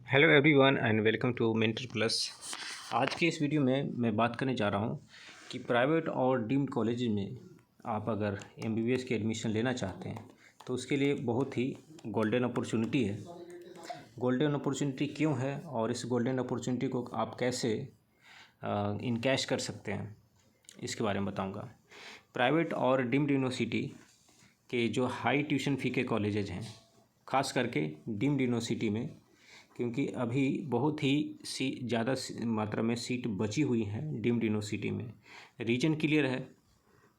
Hello everyone and welcome to mentor plus. आज के इस वीडियो में मैं बात करने जा रहा हूं कि प्राइवेट और डीम्ड कॉलेज में आप अगर एमबीबीएस की एडमिशन लेना चाहते हैं तो उसके लिए बहुत ही गोल्डन अपॉर्चुनिटी है। गोल्डन अपॉर्चुनिटी क्यों है और इस गोल्डन अपॉर्चुनिटी को आप कैसे इनकैश कर सकते हैं, इसके बारे में बताऊँगा। प्राइवेट और डीम्ड यूनिवर्सिटी के जो हाई ट्यूशन फ़ी के कॉलेजेज हैं, ख़ास करके डीम्ड यूनिवर्सिटी में, क्योंकि अभी बहुत ही ज़्यादा मात्रा में सीट बची हुई हैं डीम्ड यूनिवर्सिटी में। रीजन क्लियर है,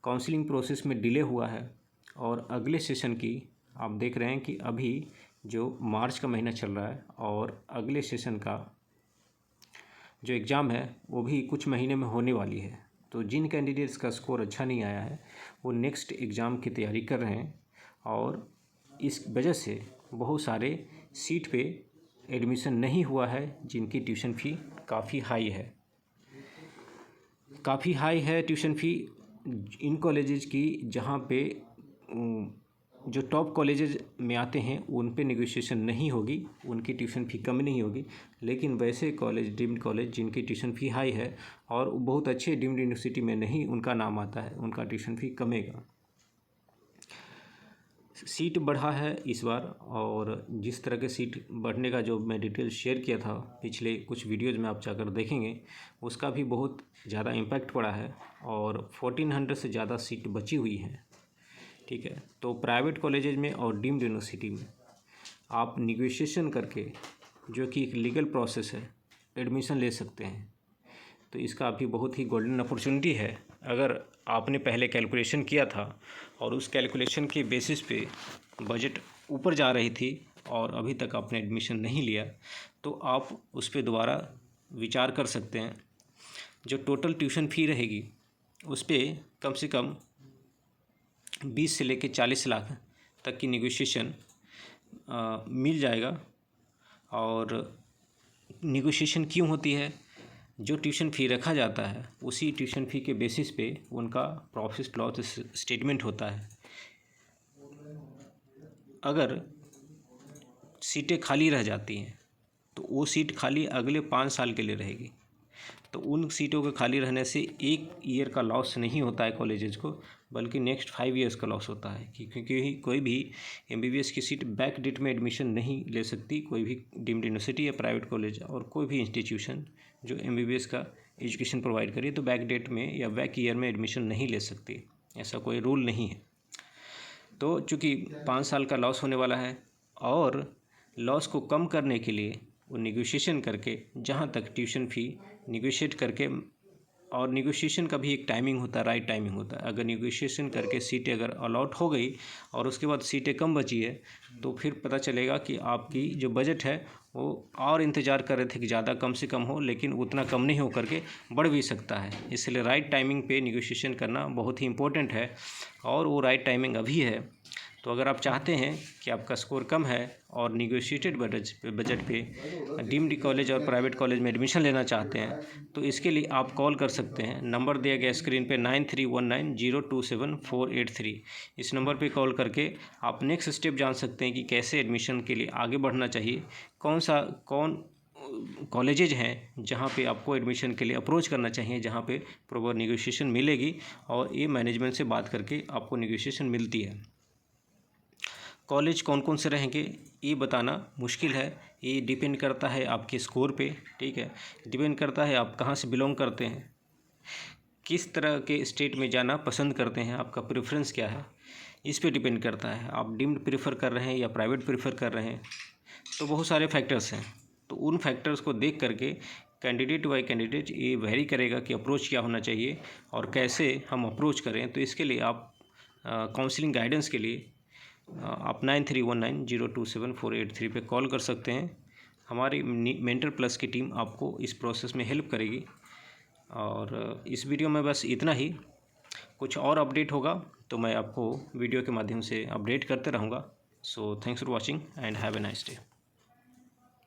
काउंसलिंग प्रोसेस में डिले हुआ है और अगले सेशन की आप देख रहे हैं कि अभी जो मार्च का महीना चल रहा है और अगले सेशन का जो एग्ज़ाम है वो भी कुछ महीने में होने वाली है। तो जिन कैंडिडेट्स का स्कोर अच्छा नहीं आया है वो नेक्स्ट एग्ज़ाम की तैयारी कर रहे हैं और इस वजह से बहुत सारे सीट पे एडमिशन नहीं हुआ है जिनकी ट्यूशन फ़ी काफ़ी हाई है। ट्यूशन फ़ी इन कॉलेजेस की जहाँ पे जो टॉप कॉलेजेस में आते हैं उन पे नेगोशिएशन नहीं होगी, उनकी ट्यूशन फ़ी कम नहीं होगी। लेकिन वैसे कॉलेज, डीम्ड कॉलेज जिनकी ट्यूशन फ़ी हाई है और बहुत अच्छे डीम्ड यूनिवर्सिटी में नहीं उनका नाम आता है, उनका ट्यूशन फ़ी कमेगा। सीट बढ़ा है इस बार, और जिस तरह के सीट बढ़ने का जो मैं डिटेल शेयर किया था पिछले कुछ वीडियोज़ में आप जाकर देखेंगे, उसका भी बहुत ज़्यादा इम्पैक्ट पड़ा है और 1400 से ज़्यादा सीट बची हुई हैं। ठीक है, तो प्राइवेट कॉलेजेज में और डीम्ड यूनिवर्सिटी में आप निगोशिएशन करके, जो कि एक लीगल प्रोसेस है, एडमिशन ले सकते हैं। तो इसका अभी बहुत ही गोल्डन अपॉर्चुनिटी है। अगर आपने पहले कैलकुलेशन किया था और उस कैलकुलेशन के बेसिस पे बजट ऊपर जा रही थी और अभी तक आपने एडमिशन नहीं लिया, तो आप उस पर दोबारा विचार कर सकते हैं। जो टोटल ट्यूशन फ़ी रहेगी उस पर कम से कम 20 से लेकर 40 लाख तक की नेगोशिएशन मिल जाएगा। और नेगोशिएशन क्यों होती है? जो ट्यूशन फ़ी रखा जाता है उसी ट्यूशन फ़ी के बेसिस पे उनका प्रॉफिट लॉस स्टेटमेंट होता है। अगर सीटें खाली रह जाती हैं तो वो सीट खाली अगले 5 साल के लिए रहेगी। तो उन सीटों के खाली रहने से 1 ईयर का लॉस नहीं होता है कॉलेजेस को, बल्कि नेक्स्ट 5 ईयर्स का लॉस होता है। क्योंकि कोई भी एमबीबीएस की सीट बैक डेट में एडमिशन नहीं ले सकती, कोई भी डीम्ड यूनिवर्सिटी या प्राइवेट कॉलेज और कोई भी इंस्टीट्यूशन जो एमबीबीएस का एजुकेशन प्रोवाइड करिए, तो बैक डेट में या बैक ईयर में एडमिशन नहीं ले सकती, ऐसा कोई रूल नहीं है। तो चूँकि 5 साल का लॉस होने वाला है और लॉस को कम करने के लिए वो निगोशिएशन करके, जहाँ तक ट्यूशन फ़ी निगोशिएट करके, और निगोशिएशन का भी एक टाइमिंग होता है, राइट टाइमिंग होता है। अगर निगोशिएशन करके सीटें अगर अलॉट हो गई और उसके बाद सीटें कम बची है तो फिर पता चलेगा कि आपकी जो बजट है वो और इंतज़ार कर रहे थे कि ज़्यादा कम से कम हो, लेकिन उतना कम नहीं हो करके बढ़ भी सकता है। इसलिए राइट टाइमिंग पे निगोशिएशन करना बहुत ही इम्पोर्टेंट है और वो राइट टाइमिंग अभी है। तो अगर आप चाहते हैं कि आपका स्कोर कम है और निगोशिएटेड बजट पे डीम्ड कॉलेज और प्राइवेट कॉलेज में एडमिशन लेना चाहते हैं, तो इसके लिए आप कॉल कर सकते हैं। नंबर दिया गया स्क्रीन पे 9319027483। इस नंबर पे कॉल करके आप नेक्स्ट स्टेप जान सकते हैं कि कैसे एडमिशन के लिए आगे बढ़ना चाहिए, कौन कॉलेजेज हैं जहाँ पे आपको एडमिशन के लिए अप्रोच करना चाहिए, जहाँ पे प्रॉपर निगोशिएशन मिलेगी और ये मैनेजमेंट से बात करके आपको निगोशिएशन मिलती है। कॉलेज कौन कौन से रहेंगे ये बताना मुश्किल है, ये डिपेंड करता है आपके स्कोर पे। ठीक है, डिपेंड करता है आप कहाँ से बिलोंग करते हैं, किस तरह के स्टेट में जाना पसंद करते हैं, आपका प्रेफरेंस क्या है, इस पे डिपेंड करता है। आप डीम्ड प्रेफर कर रहे हैं या प्राइवेट प्रेफर कर रहे हैं, तो बहुत सारे फैक्टर्स हैं। तो उन फैक्टर्स को देख करके कैंडिडेट बाई कैंडिडेट ये वेरी करेगा कि अप्रोच क्या होना चाहिए और कैसे हम अप्रोच करें। तो इसके लिए आप काउंसलिंग गाइडेंस के लिए आप 9319027483 पे कॉल कर सकते हैं। हमारी मेंटर प्लस की टीम आपको इस प्रोसेस में हेल्प करेगी। और इस वीडियो में बस इतना ही। कुछ और अपडेट होगा तो मैं आपको वीडियो के माध्यम से अपडेट करते रहूँगा। So thanks for watching and have a nice day.